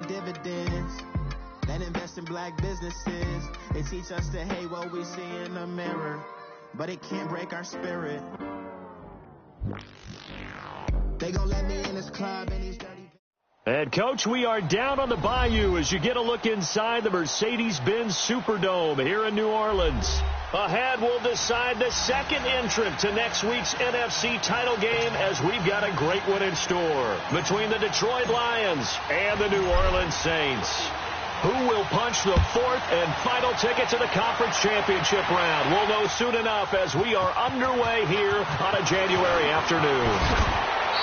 dividends. Then invest in black businesses. They teach us to hate what we see in the mirror, but it can't break our spirit. They gon' let me in this club and these dirty... And, Coach, we are down on the bayou as you get a look inside the Mercedes-Benz Superdome here in New Orleans. Ahead, we'll decide the second entrant to next week's NFC title game as we've got a great one in store between the Detroit Lions and the New Orleans Saints. Who will punch the fourth and final ticket to the conference championship round? We'll know soon enough as we are underway here on a January afternoon.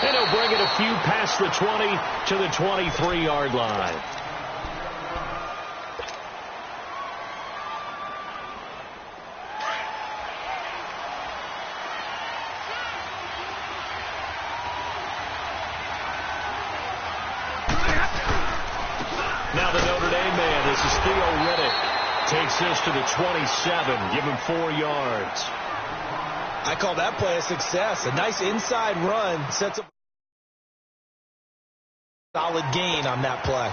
And he'll bring it a few past the 20 to the 23-yard line. Now the Notre Dame man, this is Theo Riddick. Takes this to the 27, give him 4 yards. I call that play a success. A nice inside run sets up a solid gain on that play.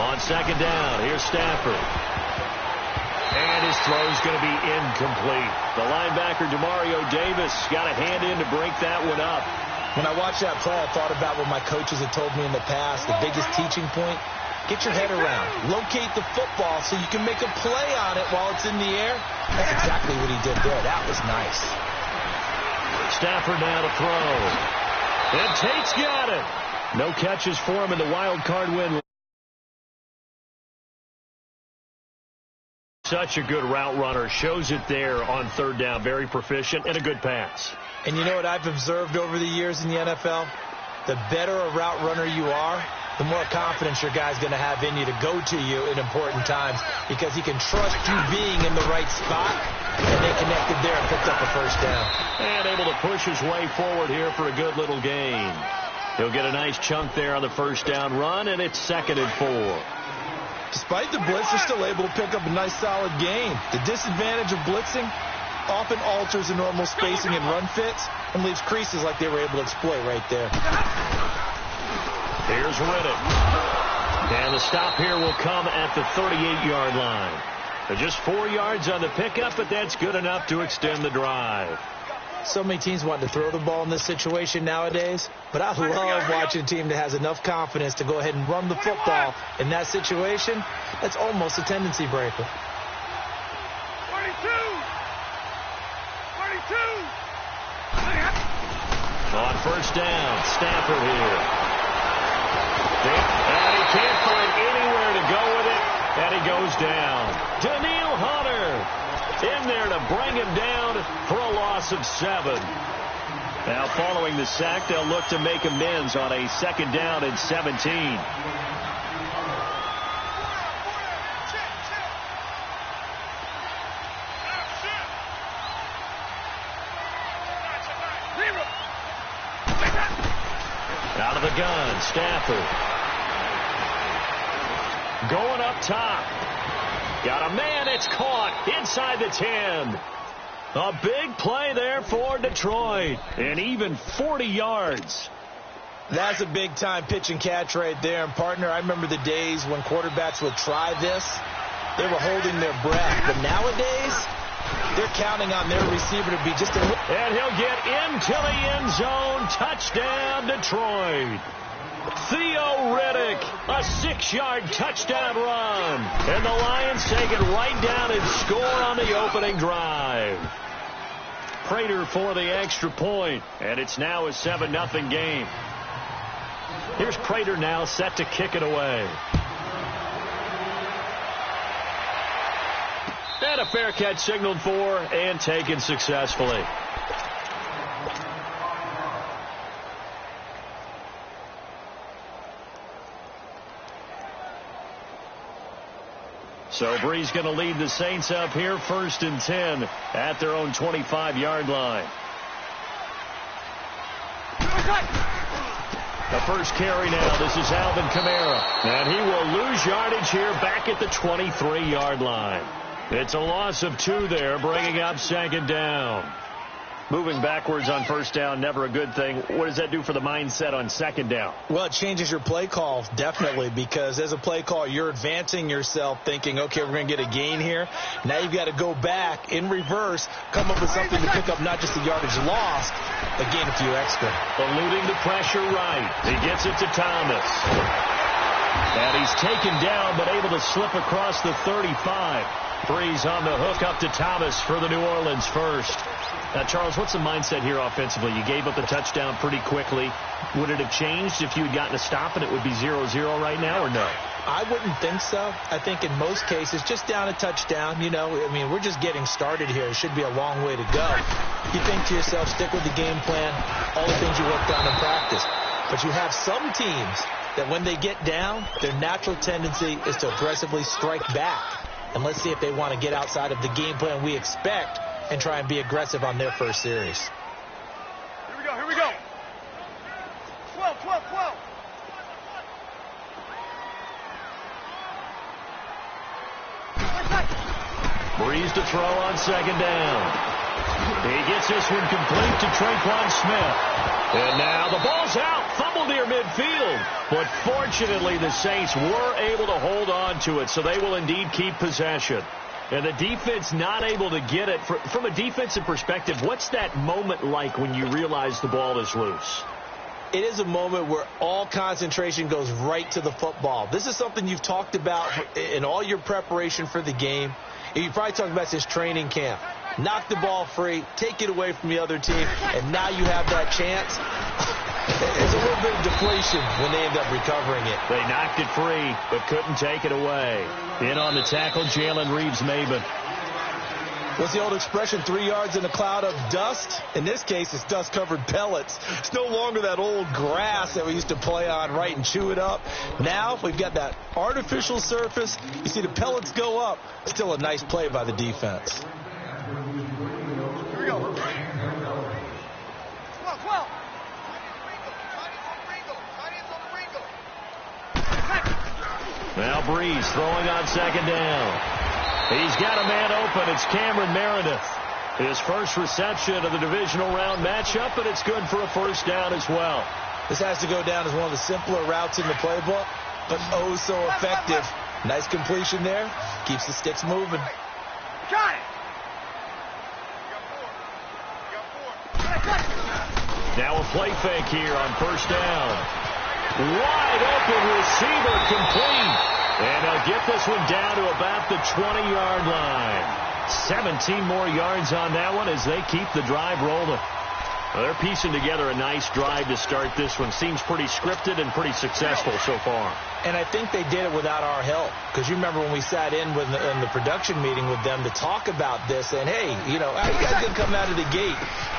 On second down, here's Stafford. And his throw's going to be incomplete. The linebacker, Demario Davis, got a hand in to break that one up. When I watched that play, I thought about what my coaches had told me in the past. The biggest teaching point, get your head around. Locate the football so you can make a play on it while it's in the air. That's exactly what he did there. That was nice. Stafford now to throw. And Tate's got it. No catches for him in the wild card win. Such a good route runner. Shows it there on third down. Very proficient and a good pass. And you know what I've observed over the years in the NFL? The better a route runner you are, the more confidence your guy's going to have in you to go to you in important times because he can trust you being in the right spot, and they connected there and picked up a first down. And able to push his way forward here for a good little gain. He'll get a nice chunk there on the first down run, and it's 2nd and 4. Despite the blitz, they're still able to pick up a nice solid gain. The disadvantage of blitzing often alters the normal spacing and run fits and leaves creases like they were able to exploit right there. Here's Riddick. And the stop here will come at the 38-yard line. They're just 4 yards on the pickup, but that's good enough to extend the drive. So many teams want to throw the ball in this situation nowadays, but I love watching a team that has enough confidence to go ahead and run the football in that situation. That's almost a tendency breaker. 42! On first down, Stafford here. And he can't find anywhere to go with it, and he goes down. Daniil Hunter in there to bring him down for a loss of 7. Now following the sack, they'll look to make amends on a 2nd down and 17. Out of the gun, Stafford. Going up top. Got a man, it's caught inside the 10. A big play there for Detroit. And even 40 yards. That's a big-time pitch and catch right there. And, partner, I remember the days when quarterbacks would try this. They were holding their breath. But nowadays, they're counting on their receiver to be just a... And he'll get into the end zone. Touchdown, Detroit. Theo Riddick, a 6-yard touchdown run. And the Lions take it right down and score on the opening drive. Prater for the extra point. And it's now a 7-0 game. Here's Prater now set to kick it away. And a fair catch signaled for and taken successfully. So Bree's going to lead the Saints up here 1st and 10 at their own 25-yard line. The first carry now. This is Alvin Kamara. And he will lose yardage here back at the 23-yard line. It's a loss of 2 there, bringing up second down. Moving backwards on first down, never a good thing. What does that do for the mindset on second down? Well, it changes your play call, definitely, because as a play call, you're advancing yourself thinking, okay, we're going to get a gain here. Now you've got to go back in reverse, come up with something to pick up not just the yardage lost, but gain a few extra. Eluding the pressure right. He gets it to Thomas. And he's taken down, but able to slip across the 35. Breeze on the hook up to Thomas for the New Orleans first. Now, Charles, what's the mindset here offensively? You gave up the touchdown pretty quickly. Would it have changed if you had gotten a stop and it would be 0-0 right now, or no? I wouldn't think so. I think in most cases, just down a touchdown, you know, I mean, we're just getting started here. It should be a long way to go. You think to yourself, stick with the game plan, all the things you worked on in practice. But you have some teams that when they get down, their natural tendency is to aggressively strike back. And let's see if they want to get outside of the game plan we expect and try and be aggressive on their first series. Here we go, here we go. 12, 12, 12. Breeze to throw on second down. He gets this one complete to Traquan Smith. And now the ball's out, fumbled near midfield. But fortunately, the Saints were able to hold on to it, so they will indeed keep possession. And the defense not able to get it. From a defensive perspective, what's that moment like when you realize the ball is loose? It is a moment where all concentration goes right to the football. This is something you've talked about in all your preparation for the game. You probably talked about since training camp. Knock the ball free, take it away from the other team, and now you have that chance. There's a little bit of deflation when they end up recovering it. They knocked it free, but couldn't take it away. In on the tackle, Jalen Reeves-Maybin. What's the old expression, 3 yards in a cloud of dust? In this case, it's dust-covered pellets. It's no longer that old grass that we used to play on, right, and chew it up. Now we've got that artificial surface. You see the pellets go up. Still a nice play by the defense. Here we go. 12, 12. Now Breeze throwing on second down. He's got a man open. It's Cameron Meredith. His first reception of the divisional round matchup, and it's good for a first down as well. This has to go down as one of the simpler routes in the playbook, but oh so effective. Nice completion there. Keeps the sticks moving. Got it. Now a play fake here on first down. Wide open receiver complete. And they'll get this one down to about the 20-yard line. 17 more yards on that one as they keep the drive rolling. Well, they're piecing together a nice drive to start this one. Seems pretty scripted and pretty successful so far. And I think they did it without our help. Because you remember when we sat in the production meeting with them to talk about this, and hey, you know, how you guys going to come out of the gate?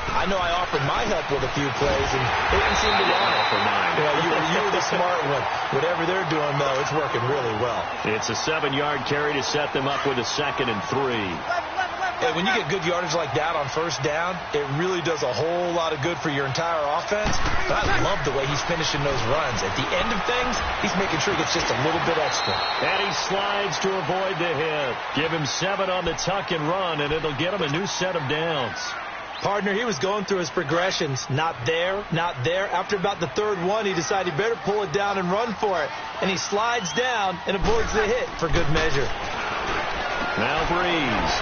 I know I offered my help with a few plays, and they didn't seem to want it. For mine. You were the smart one. Whatever they're doing, though, it's working really well. It's a 7-yard carry to set them up with a 2nd and 3. Hey, when you get good yardage like that on first down, it really does a whole lot of good for your entire offense. But I love the way he's finishing those runs. At the end of things, he's making sure he gets just a little bit extra. And he slides to avoid the hit. Give him 7 on the tuck and run, and it'll get him a new set of downs. Partner, he was going through his progressions. Not there, not there. After about the 3rd one, he decided he better pull it down and run for it. And he slides down and avoids the hit for good measure. Now Breeze.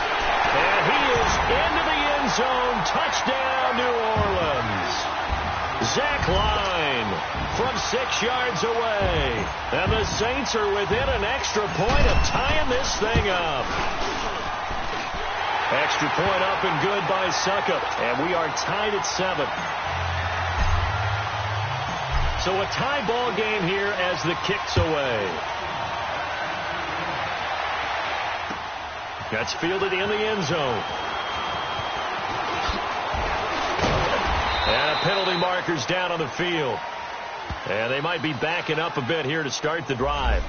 And he is into the end zone. Touchdown, New Orleans. Zach Line from 6 yards away. And the Saints are within an extra point of tying this thing up. Extra point up and good by Suckup. And we are tied at 7. So a tie ball game here as the kick's away. That's fielded in the end zone. And a penalty marker's down on the field. And they might be backing up a bit here to start the drive.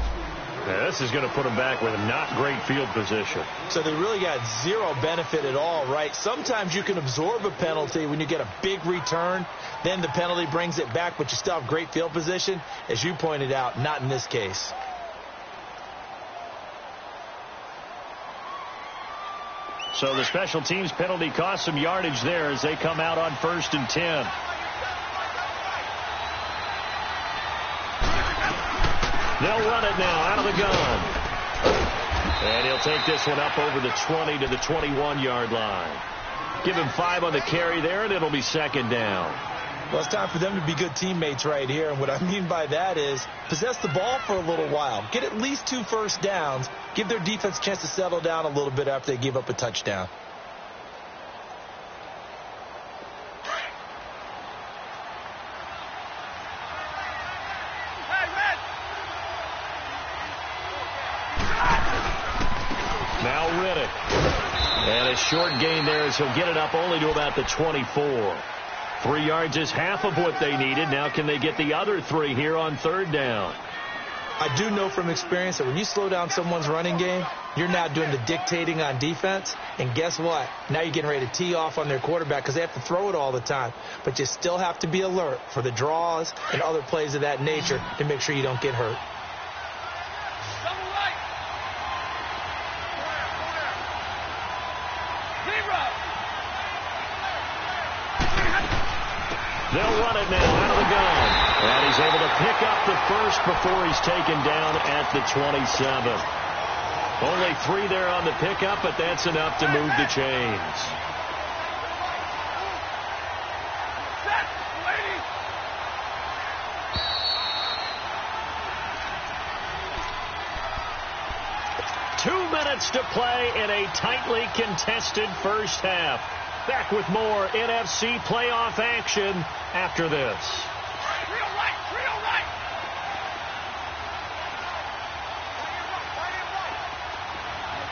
Now, this is going to put them back with a not great field position. So they really got zero benefit at all, right? Sometimes you can absorb a penalty when you get a big return. Then the penalty brings it back, but you still have great field position. As you pointed out, not in this case. So the special teams penalty cost some yardage there as they come out on 1st and 10. They'll run it now out of the gun. And he'll take this one up over the 20 to the 21-yard line. Give him 5 on the carry there, and it'll be 2nd down. Well, it's time for them to be good teammates right here. And what I mean by that is possess the ball for a little while. Get at least 2 first downs. Give their defense a chance to settle down a little bit after they give up a touchdown. Now Riddick. And a short gain there as he'll get it up only to about the 24. 3 yards is half of what they needed. Now can they get the other 3 here on 3rd down? I do know from experience that when you slow down someone's running game, you're now doing the dictating on defense. And guess what? Now you're getting ready to tee off on their quarterback because they have to throw it all the time. But you still have to be alert for the draws and other plays of that nature to make sure you don't get hurt. They'll run it now out of the gun. And he's able to pick up the first before he's taken down at the 27. Only 3 there on the pickup, but that's enough to move the chains. Two minutes to play in a tightly contested first half. Back with more NFC playoff action after this. Real right.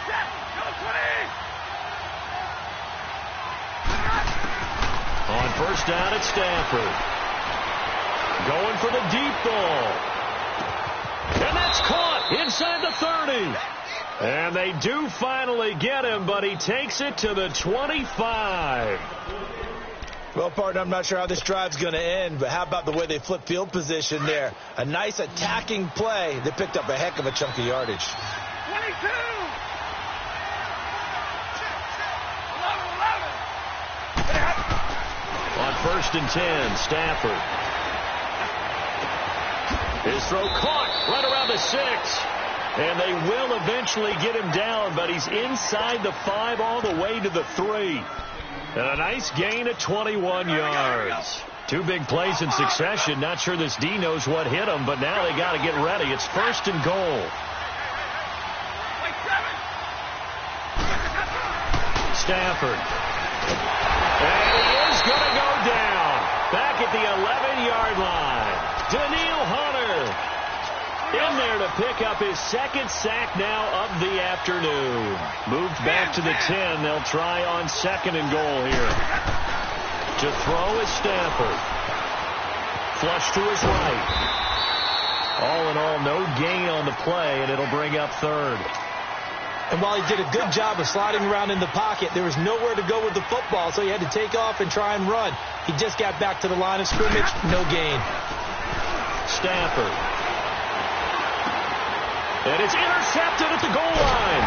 Set. Go 20. On 1st down at Stanford. Going for the deep ball. And that's caught inside the 30. And they do finally get him, but he takes it to the 25. Well, partner, I'm not sure how this drive's going to end, but how about the way they flip field position there? A nice attacking play that picked up a heck of a chunk of yardage. 22. 11. On 1st and 10, Stafford. His throw caught right around the 6. And they will eventually get him down, but he's inside the 5 all the way to the 3. And a nice gain of 21 yards. 2 big plays in succession. Not sure this D knows what hit him, but now they got to get ready. It's 1st and goal. Stafford. And he is going to go down. Back at the 11-yard line. Daniil Hunter. In there to pick up his 2nd sack now of the afternoon. Moved back to the 10. They'll try on 2nd and goal here. To throw is Stafford. Flush to his right. All in all, no gain on the play, and it'll bring up 3rd. And while he did a good job of sliding around in the pocket, there was nowhere to go with the football, so he had to take off and try and run. He just got back to the line of scrimmage. No gain. Stafford. And it's intercepted at the goal line.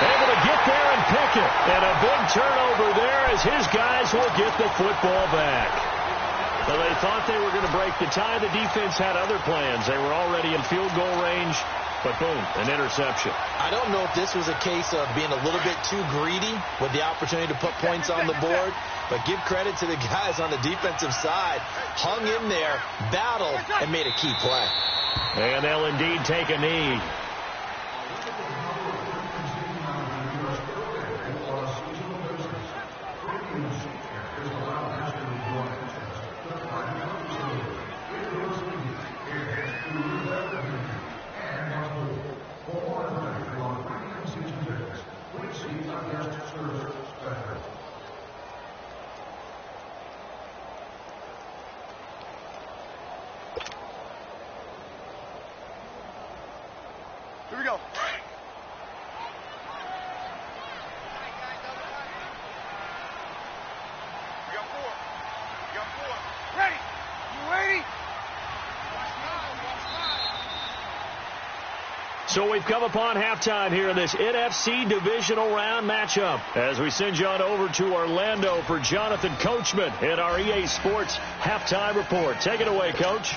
Able to get there and pick it. And a big turnover there as his guys will get the football back. Well, they thought they were going to break the tie. The defense had other plans. They were already in field goal range. But boom, an interception. I don't know if this was a case of being a little bit too greedy with the opportunity to put points on the board. But give credit to the guys on the defensive side. Hung in there, battled, and made a key play. And they'll indeed take a knee. Here we go. We got four. Ready? You ready? So we've come upon halftime here in this NFC divisional round matchup as we send you on over to Orlando for Jonathan Coachman in our EA Sports halftime report. Take it away, Coach.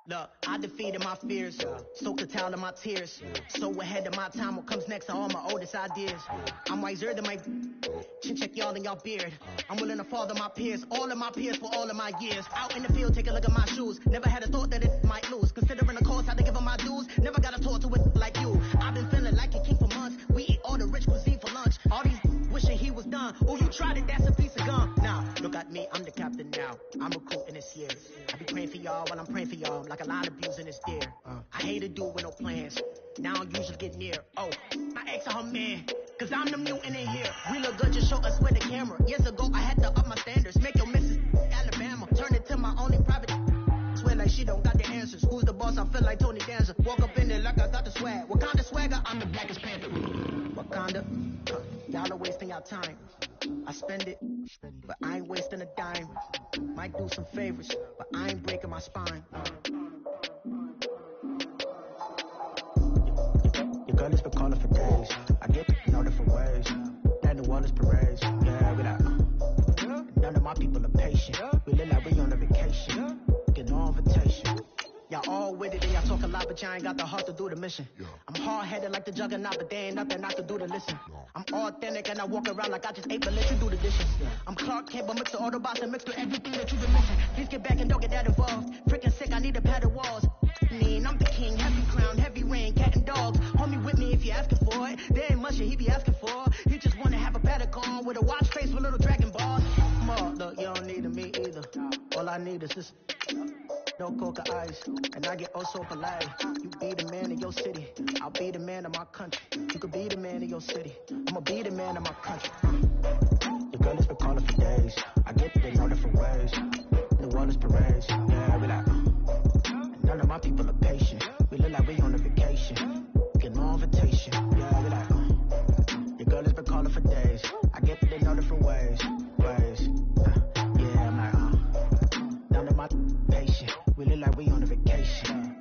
Look, I defeated my fears, soaked a towel in my tears. So ahead of my time, what comes next are all my oldest ideas. I'm wiser than my chin check y'all in y'all beard. I'm willing to father my peers, all of my peers for all of my years. Out in the field, take a look at my shoes. Never had a thought that it might lose. Considering the cost, I had to give them my dues. Never got a talk to it like you. I've been feeling like a king for months. We eat all the rich cuisine for lunch. All these wishing he was done. Oh, you tried it, that's a piece of gum. Nah, look at me, I'm the captain now. I'm recruiting this year. I be praying for y'all while I'm praying for y'all. Like a line of abusing this deer. I hate a dude with no plans. Now I usually get near. Oh, I ex her man. Cause I'm the mutant in here. We look good, just show us with the camera. Years ago, I had to up my standards. Make your missus Alabama. Turn it to my only private. Swear like she don't got the answers. Who's the boss? I feel like Tony Danza. Walk up in there like I got the swag. Wakanda swagger, I'm the blackest panther. Wakanda, y'all are wasting your time. I spend it, but I ain't wasting a dime. Might do some favors, but I ain't breaking my spine. Your girl has been calling for days. I get in all different ways. That New Orleans parades. Yeah, we like, none of my people are patient. We look like we on a vacation. Get no invitation. Y'all all with it and y'all talk a lot, but y'all ain't got the heart to do the mission. I'm hard-headed like the juggernaut, but there ain't nothing I can do to listen. I'm authentic and I walk around like I just ate, but let you do the dishes. I'm Clark Kent, but mix the Autobots and mix with everything that you've been missing. Please get back and don't get that involved. Freaking sick, I need a padded walls. I'm the king, heavy crown, heavy rain, cat and dogs. Homie with me if you're asking for it. There ain't much that he be asking for. He just wanna have a paddock on with a watch face with little dragon balls. Look, you don't need me either. All I need is this. No coca ice, and I get oh so polite. You be the man of your city, I'll be the man of my country. You could be the man of your city, I'ma be the man of my country. Your girl has been calling for days. I get it in all different ways. New Orleans parades, yeah, we like. None of my people are patient. We look like we on a vacation. Get no invitation, yeah, we like. Your girl has been calling for days. I get it in all different ways. Yeah, I'm like, none of my patient. We look like we on a vacation.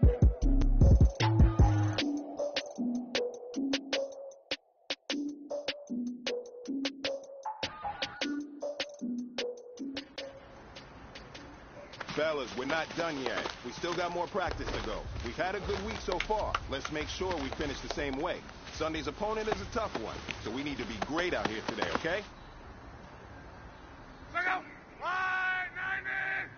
Fellas, we're not done yet. We still got more practice to go. We've had a good week so far. Let's make sure we finish the same way. Sunday's opponent is a tough one, so we need to be great out here today, okay? Look out! Line, 9 men!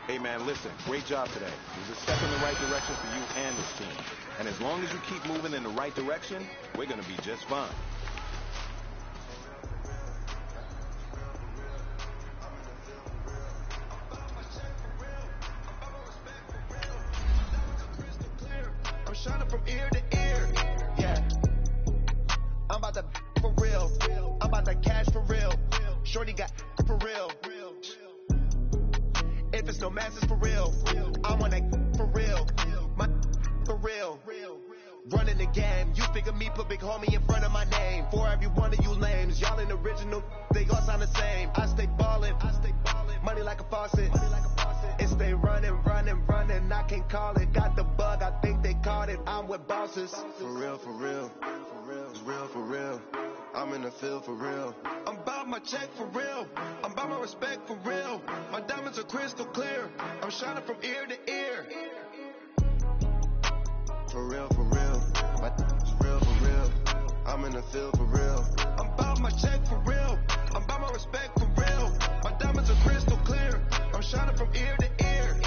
Hey, man, listen, great job today. It was a step in the right direction for you and this team. And as long as you keep moving in the right direction, we're going to be just fine. I'm shining from ear to ear. Yeah. I'm about to for real. I'm about to cash for real. Shorty got for real. If it's no masses for real, I want that for real. My for real. Running the game, you figure me, put big homie in front of my name. For every one of you lames, y'all ain't original, they all sound the same. I stay ballin', money like a faucet. It stay running, I can't call it. Got the bug, I think they caught it. I'm with bosses. For real, it's real for real. I'm in the field for real. I'm about my check for real. I'm about my respect for real. My diamonds are crystal clear. I'm shining from ear to ear. For real. My is real for real. I'm in the field for real. I'm about my check for real. I'm about my respect for real. My diamonds are crystal clear. I'm shining from ear to ear.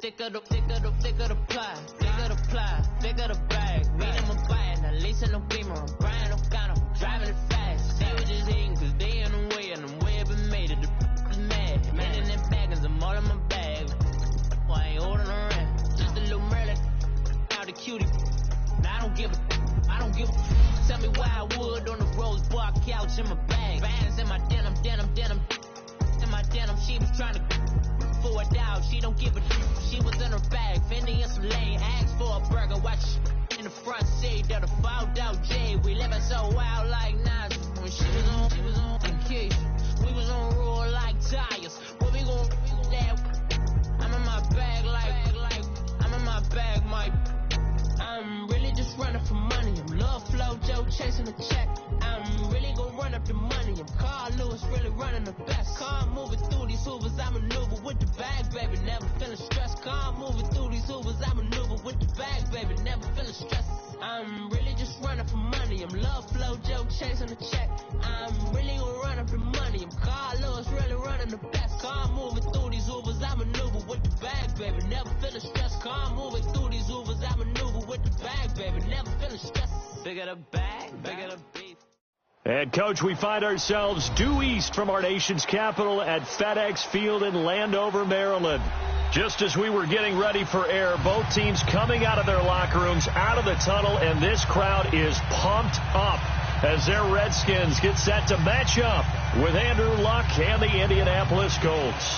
Thicker the ply, thicker the bag. Me and my buying, at least in no beamer. I'm Brian O'Connor, driving it fast. They were just hating cause they in the way, and I'm way up and made it. The is mad. Man in them baggins, I'm all in my bag. Why I ain't holding around? Just a little Merlin, out the cutie. I don't give a. Tell me why I would on the rose bar couch in my bag. Bands in my denim. In my denim, she was trying to for a doubt. She don't give a. She was in her bag, Fendi in some lane. Asked for a burger, watch in the front seat of the fouled out J. We living so wild like Nas. When she was on vacation. We was on roll like tires. What we gon' that? I'm in my bag like I'm in my bag, Mike. I'm really just running for money. I'm Love Flow Joe chasing the check. I'm really gon' run up the money. I'm Carl Lewis really running the best. Car moving through these hoovers, I maneuver with the bag, baby. Never feeling stressed. Car moving through these hoovers, I maneuver with the bag, baby. Never feeling stressed. I'm really just running for money. I'm Love Flow Joe chasing the check. I'm really gon' run up the money. I'm Carl Lewis really running the best. Car moving through these hoovers, I maneuver with the bag, baby. Never feeling stressed. Car moving through these hoovers, I maneuver with the bag, baby. Never feeling stressed. Bigger the bag, bigger the beef. And, Coach, we find ourselves due east from our nation's capital at FedEx Field in Landover, Maryland. Just as we were getting ready for air, both teams coming out of their locker rooms, out of the tunnel, and this crowd is pumped up as their Redskins get set to match up with Andrew Luck and the Indianapolis Colts.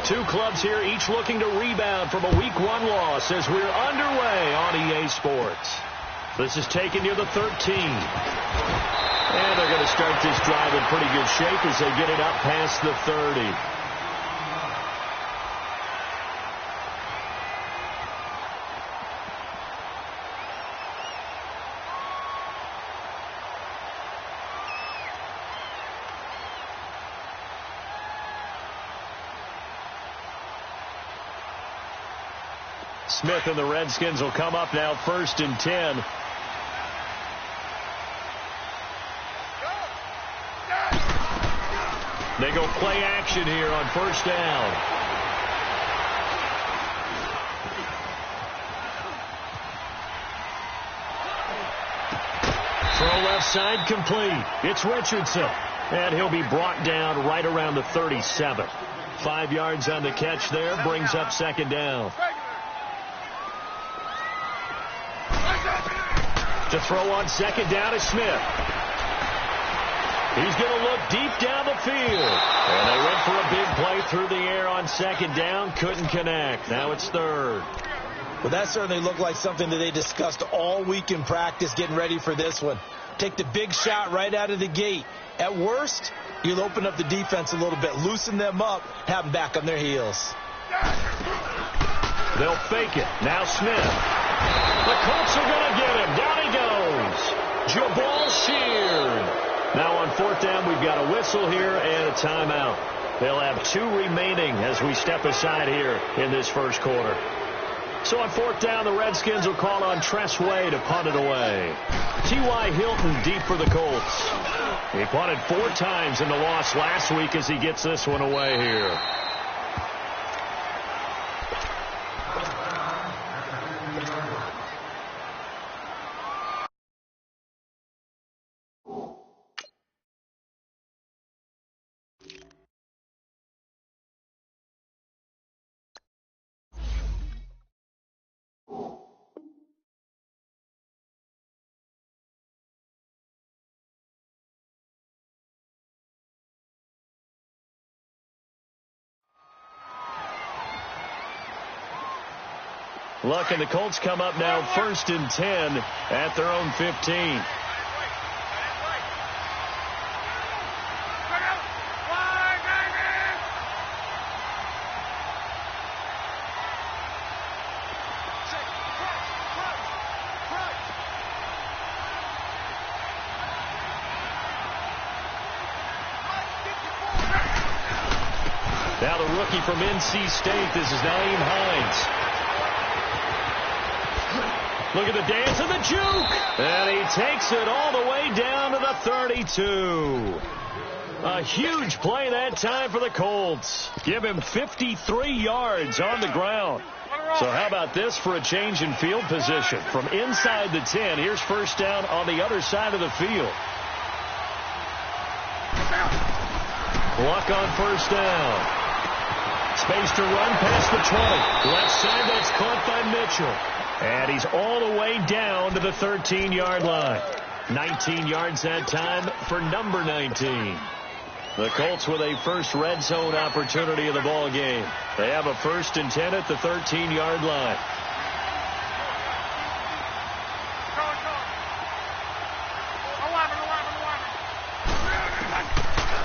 Two clubs here, each looking to rebound from a Week 1 loss as we're underway on EA Sports. This is taken near the 13. And they're going to start this drive in pretty good shape as they get it up past the 30. Smith and the Redskins will come up now 1st and 10. They go play action here on 1st down. Throw left side complete. It's Richardson. And he'll be brought down right around the 37. 5 yards on the catch there. Brings up 2nd down. To throw on second down is Smith. He's going to look deep down the field. And they went for a big play through the air on second down. Couldn't connect. Now it's third. Well, that certainly looked like something that they discussed all week in practice getting ready for this one. Take the big shot right out of the gate. At worst, you'll open up the defense a little bit, loosen them up, have them back on their heels. They'll fake it. Now Smith. The Colts are going to get him. Down he goes. Jabal Sheard. Now on fourth down, we've got a whistle here and a timeout. They'll have 2 remaining as we step aside here in this first quarter. So on fourth down, the Redskins will call on Tress Way to punt it away. T.Y. Hilton deep for the Colts. He punted 4 times in the loss last week as he gets this one away here. Luck, and the Colts come up now 1st and 10 at their own 15. Now the rookie from NC State, this is Nyheim Hines. Look at the dance and the juke. And he takes it all the way down to the 32. A huge play that time for the Colts. Give him 53 yards on the ground. So how about this for a change in field position? From inside the 10, here's first down on the other side of the field. Luck on first down. Space to run past the 20. Left side, that's caught by Mitchell. And he's all the way down to the 13-yard line. 19 yards that time for number 19. The Colts with a first red zone opportunity of the ball game. They have a 1st and 10 at the 13-yard line.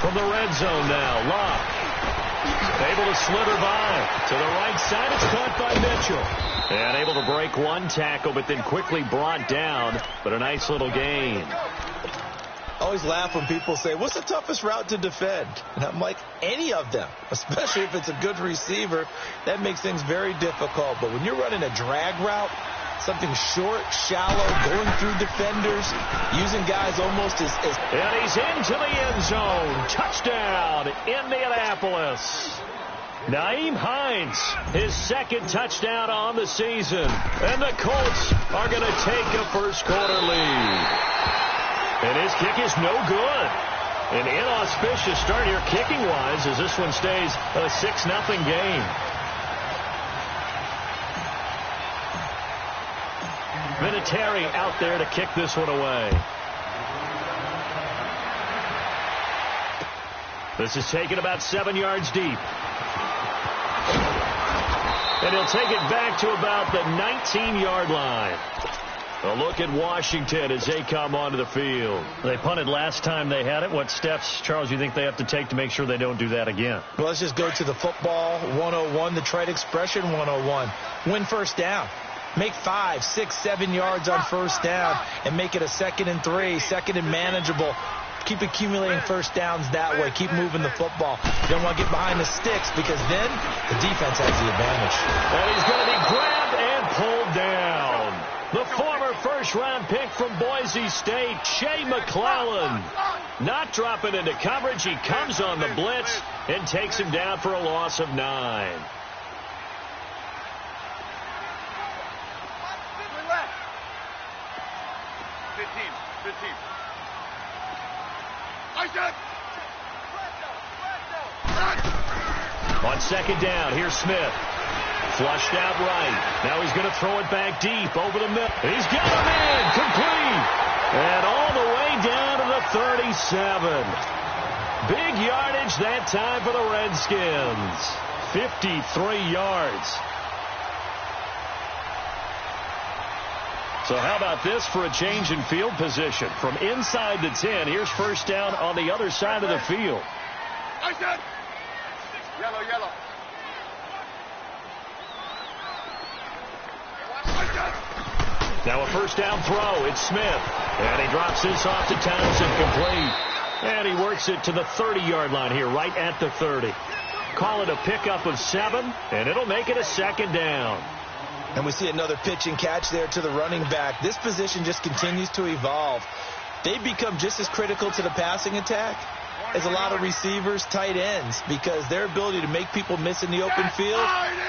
From the red zone now, Locke. Able to slither by. To the right side, it's caught by Mitchell. And able to break one tackle, but then quickly brought down. But a nice little gain. I always laugh when people say, what's the toughest route to defend? And I'm like, any of them, especially if it's a good receiver. That makes things very difficult. But when you're running a drag route, something short, shallow, going through defenders, using guys almost as... And he's into the end zone. Touchdown, Indianapolis. Nyheim Hines, his 2nd touchdown on the season. And the Colts are going to take a first quarter lead. And his kick is no good. An inauspicious start here kicking-wise as this one stays a 6-0 game. Vinatieri out there to kick this one away. This is taken about 7 yards deep. And he'll take it back to about the 19-yard line. A look at Washington as they come onto the field. They punted last time they had it. What steps, Charles, you think they have to take to make sure they don't do that again? Well, let's just go to the football 101, the trite expression 101. Win first down. Make 5, 6, 7 yards on first down and make it a 2nd and 3, 2nd and manageable. Keep accumulating first downs that way. Keep moving the football. You don't want to get behind the sticks because then the defense has the advantage. And he's going to be grabbed and pulled down. The former first-round pick from Boise State, Shea McClellan. Not dropping into coverage. He comes on the blitz and takes him down for a loss of 9. On second down, here's Smith. Flushed out right. Now he's going to throw it back deep over the middle. He's got him in. Complete. 7. Big yardage that time for the Redskins. 53 yards. So how about this for a change in field position? From inside the 10, here's first down on the other side of the field. Yellow, yellow. Now a first down throw. It's Smith. And he drops this off to Townsend, complete. And he works it to the 30-yard line here, right at the 30. Call it a pickup of 7, and it'll make it a second down. And we see another pitch and catch there to the running back. This position just continues to evolve. They become just as critical to the passing attack as a lot of receivers, tight ends, because their ability to make people miss in the open field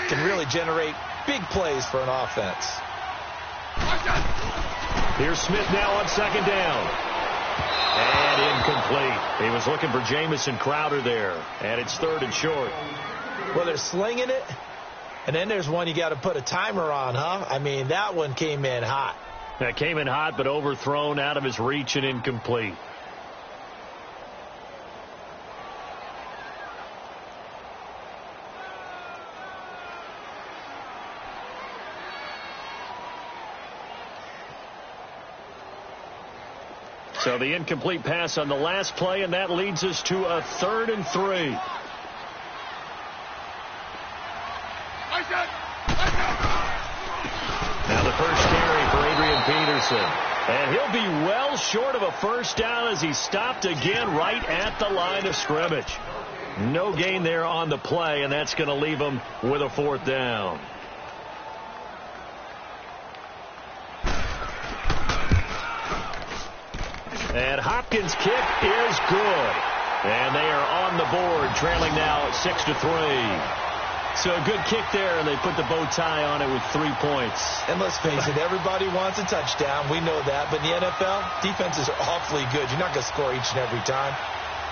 can really generate big plays for an offense. Here's Smith now on second down. And incomplete. He was looking for Jamison Crowder there. And it's 3rd and short. Well, they're slinging it. And then there's one you got to put a timer on, huh? I mean, that one came in hot. That came in hot, but overthrown, out of his reach, and incomplete. So the incomplete pass on the last play, and that leads us to a 3rd and 3. Now the first carry for Adrian Peterson. And he'll be well short of a first down as he stopped again right at the line of scrimmage. No gain there on the play, and that's going to leave him with a 4th down. And Hopkins' kick is good. And they are on the board, trailing now 6-3. So a good kick there, and they put the bow tie on it with 3 points. And let's face it, everybody wants a touchdown. We know that. But in the NFL, defenses are awfully good. You're not going to score each and every time.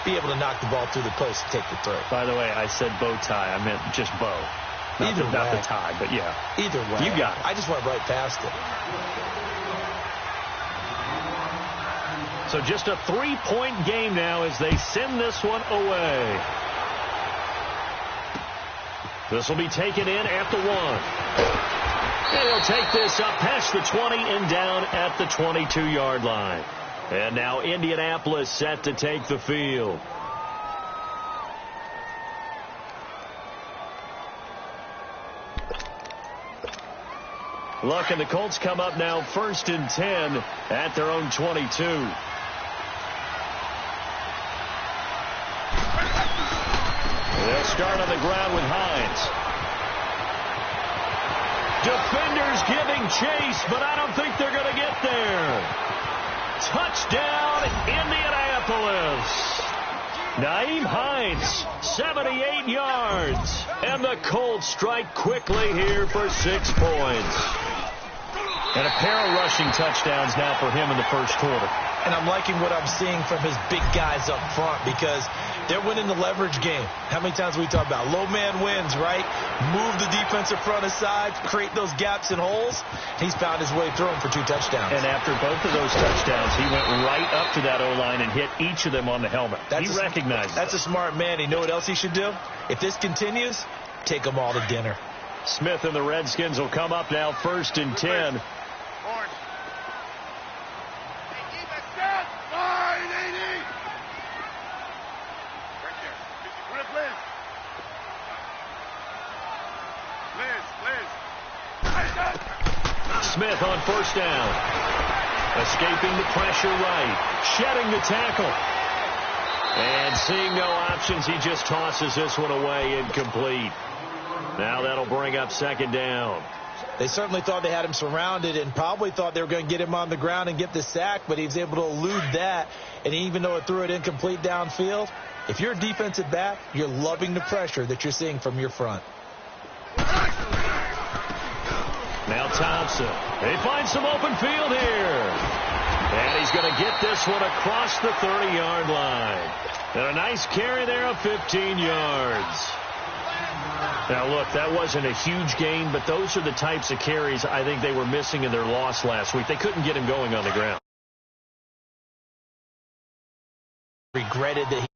Be able to knock the ball through the post and take the throw. By the way, I said bow tie. I meant just bow. Not the tie, but yeah. Either way. You got it. I just went right past it. So just a 3-point game now as they send this one away. This will be taken in at the 1. And he'll take this up past the 20 and down at the 22-yard line. And now Indianapolis set to take the field. Look, and the Colts come up now 1st and 10 at their own 22. They'll start on the ground with Hines. Defenders giving chase, but I don't think they're going to get there. Touchdown, Indianapolis. Nyheim Hines, 78 yards. And the Colts strike quickly here for 6 points. And a pair of rushing touchdowns now for him in the first quarter. And I'm liking what I'm seeing from his big guys up front because they're winning the leverage game. How many times we talk about low man wins, right? Move the defensive front aside, create those gaps and holes. He's found his way through them for 2 touchdowns. And after both of those touchdowns, he went right up to that O-line and hit each of them on the helmet. He recognized That's a smart man. You know what else he should do? If this continues, take them all to dinner. Smith and the Redskins will come up now 1st and 10. Smith on first down. Escaping the pressure right. Shedding the tackle. And seeing no options, he just tosses this one away, incomplete. Now that'll bring up 2nd down. They certainly thought they had him surrounded and probably thought they were going to get him on the ground and get the sack, but he was able to elude that. And even though it threw it incomplete downfield, if you're a defensive back, you're loving the pressure that you're seeing from your front. Now Thompson. They find some open field here. And he's going to get this one across the 30-yard line. And a nice carry there of 15 yards. Now, look, that wasn't a huge gain, but those are the types of carries I think they were missing in their loss last week. They couldn't get him going on the ground. regretted that he